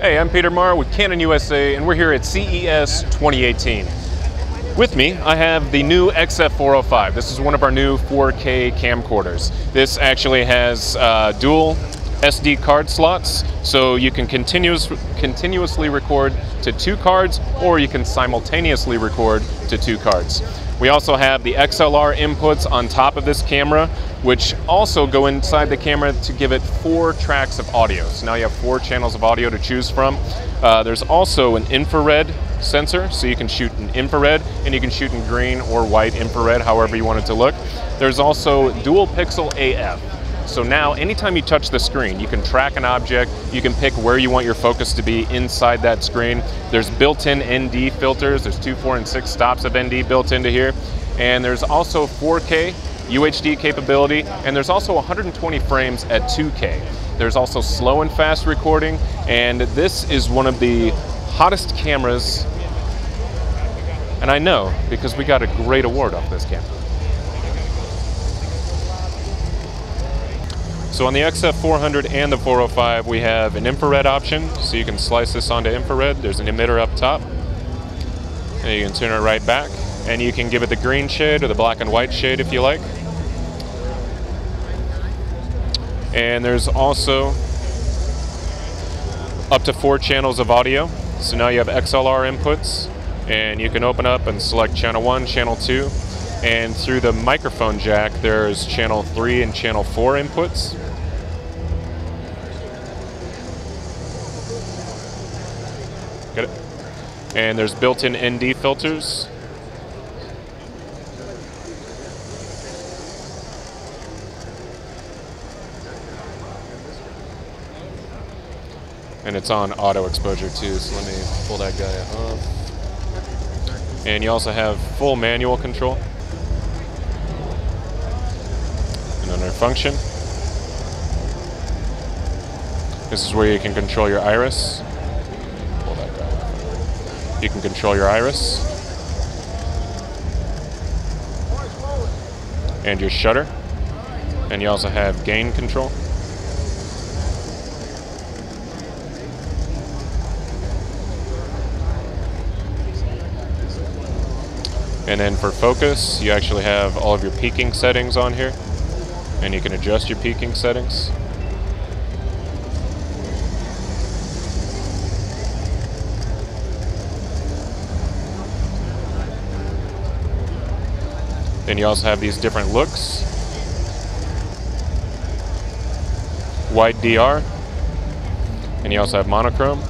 Hey, I'm Peter Marr with Canon USA, and we're here at CES 2018. With me, I have the new XF405. This is one of our new 4K camcorders. This actually has dual SD card slots, so you can continuously record to 2 cards, or you can simultaneously record to 2 cards. We also have the XLR inputs on top of this camera, which also go inside the camera to give it 4 tracks of audio. So now you have 4 channels of audio to choose from. There's also an infrared sensor, so you can shoot in infrared, and you can shoot in green or white infrared, however you want it to look. There's also Dual Pixel AF. So now, anytime you touch the screen, you can track an object, you can pick where you want your focus to be inside that screen. There's built-in ND filters, there's 2, 4, and 6 stops of ND built into here. And there's also 4K UHD capability, and there's also 120 frames at 2K. There's also slow and fast recording, and this is one of the hottest cameras, and I know because we got a great award off this camera. So on the XF400 and the 405, we have an infrared option, so you can slice this onto infrared. There's an emitter up top, and you can turn it right back, and you can give it the green shade or the black and white shade if you like. And there's also up to 4 channels of audio. So now you have XLR inputs, and you can open up and select channel 1, channel 2, and through the microphone jack there's channel 3 and channel 4 inputs. Get it? And there's built-in ND filters. And it's on auto exposure too, so let me pull that guy off. And you also have full manual control. And under function, this is where you can control your iris. Pull that guy off. You can control your iris. And your shutter. And you also have gain control. And then for focus, you actually have all of your peaking settings on here, and you can adjust your peaking settings. Then you also have these different looks. Wide DR, and you also have monochrome.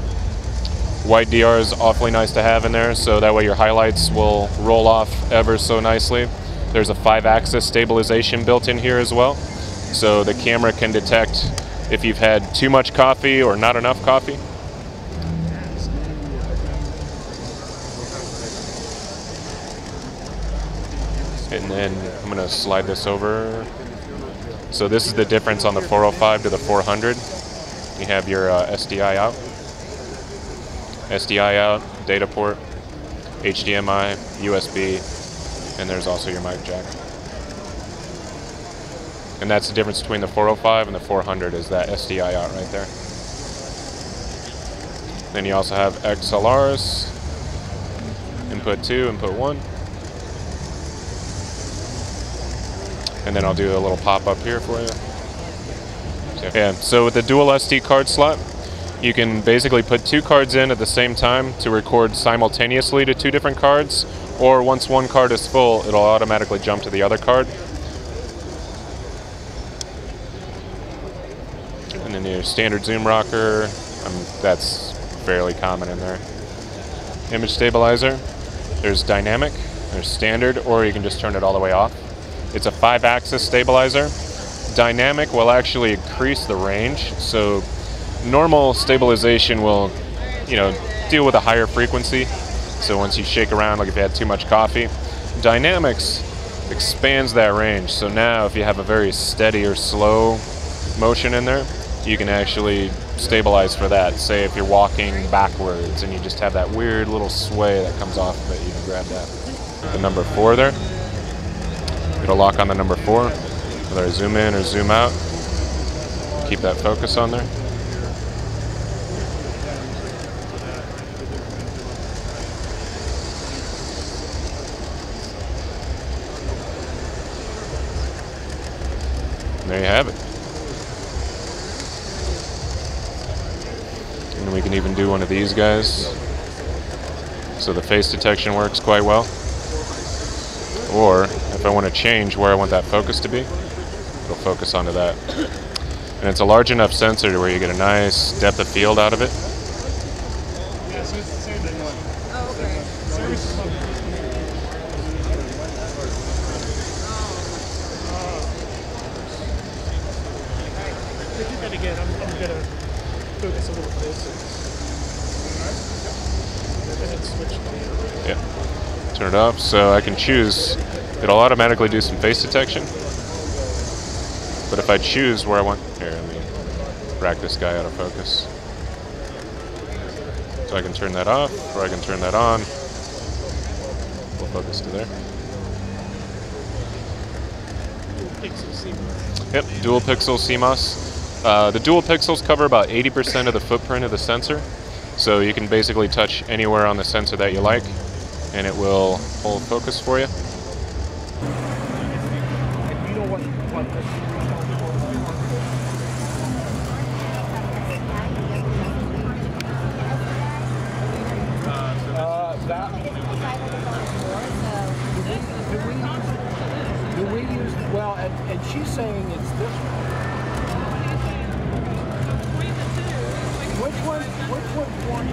White DR is awfully nice to have in there, so that way your highlights will roll off ever so nicely. There's a 5-axis stabilization built in here as well, so the camera can detect if you've had too much coffee or not enough coffee. And then I'm going to slide this over. So this is the difference on the 405 to the 400. You have your SDI out. SDI out, data port, HDMI, USB, and there's also your mic jack. And that's the difference between the 405 and the 400 is that SDI out right there. Then you also have XLRs, input 2, input 1. And then I'll do a little pop-up here for you. Yeah, so with the dual SD card slot, you can basically put 2 cards in at the same time to record simultaneously to 2 different cards, or once one card is full, it'll automatically jump to the other card. And then your standard zoom rocker, that's fairly common in there. Image stabilizer, there's dynamic, there's standard, or you can just turn it all the way off. It's a 5-axis stabilizer. Dynamic will actually increase the range, so normal stabilization will, deal with a higher frequency. So once you shake around, like if you had too much coffee, dynamics expands that range. So now if you have a very steady or slow motion in there, you can actually stabilize for that. Say if you're walking backwards and you just have that weird little sway that comes off of it, you can grab that. The number 4 there. It'll lock on the number 4. Whether I zoom in or zoom out, keep that focus on there. there you have it. And we can even do one of these guys. So the face detection works quite well. Or if I want to change where I want that focus to be, it'll focus onto that. And it's a large enough sensor to where you get a nice depth of field out of it. Yeah, so it's the same thing. Oh, okay. If you do that again, I'm going to focus a little closer. And then switch. Yeah. Turn it off so I can choose. It'll automatically do some face detection. But if I choose where I want, here, let me rack this guy out of focus. So I can turn that off, or I can turn that on. We'll focus to there. Yep, Dual Pixel CMOS. The Dual Pixels cover about 80% of the footprint of the sensor. So you can basically touch anywhere on the sensor that you like, and it will hold focus for you. Do we use, well, and she's saying it's this one. Which one's more